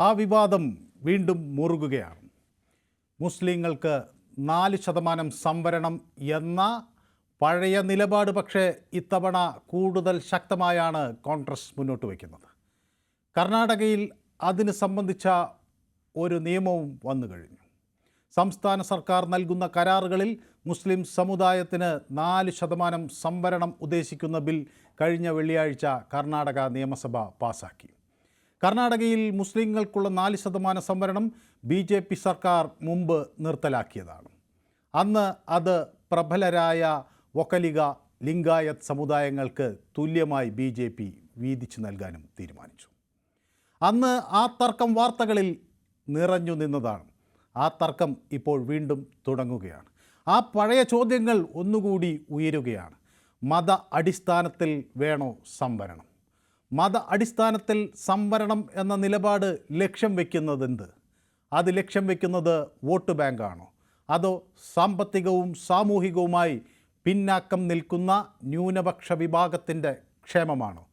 ആ വിവാദം വീണ്ടും മുറുകുകയാണ്. മുസ്ലിങ്ങൾക്ക് 4% സംവരണം എന്ന പഴയ നിലപാട് പക്ഷേ ഇത്തവണ കൂടുതൽ ശക്തമായാണ് കോൺഗ്രസ് മുന്നോട്ട് വയ്ക്കുന്നത്. കർണാടകയിൽ അതിന് സംബന്ധിച്ച ഒരു നിയമവും വന്നു കഴിഞ്ഞു. സംസ്ഥാന സർക്കാർ നൽകുന്ന കരാറുകളിൽ മുസ്ലിം സമുദായത്തിന് 4% സംവരണം ഉദ്ദേശിക്കുന്ന ബിൽ കഴിഞ്ഞ വെള്ളിയാഴ്ച കർണാടക നിയമസഭ പാസാക്കി. കർണാടകയിൽ മുസ്ലിങ്ങൾക്കുള്ള 4% സംവരണം BJP സർക്കാർ മുമ്പ് നിർത്തലാക്കിയതാണ്. അന്ന് അത് പ്രബലരായ വൊക്കലിഗ, ലിംഗായത്ത് സമുദായങ്ങൾക്ക് തുല്യമായി BJP വീതിച്ചു നൽകാനും തീരുമാനിച്ചു. അന്ന് ആ തർക്കം വാർത്തകളിൽ നിറഞ്ഞു നിന്നതാണ്. ആ തർക്കം ഇപ്പോൾ വീണ്ടും തുടങ്ങുകയാണ്. ആ പഴയ ചോദ്യങ്ങൾ ഒന്നുകൂടി ഉയരുകയാണ്. മത അടിസ്ഥാനത്തിൽ വേണോ സംവരണം? മത അടിസ്ഥാനത്തിൽ സംവരണം എന്ന നിലപാട് ലക്ഷ്യം വയ്ക്കുന്നതെന്ത്? അത് ലക്ഷ്യം വയ്ക്കുന്നത് വോട്ട് ബാങ്കാണോ? അതോ സാമ്പത്തികവും സാമൂഹികവുമായി പിന്നാക്കം നിൽക്കുന്ന ന്യൂനപക്ഷ വിഭാഗത്തിൻ്റെ ക്ഷേമമാണോ?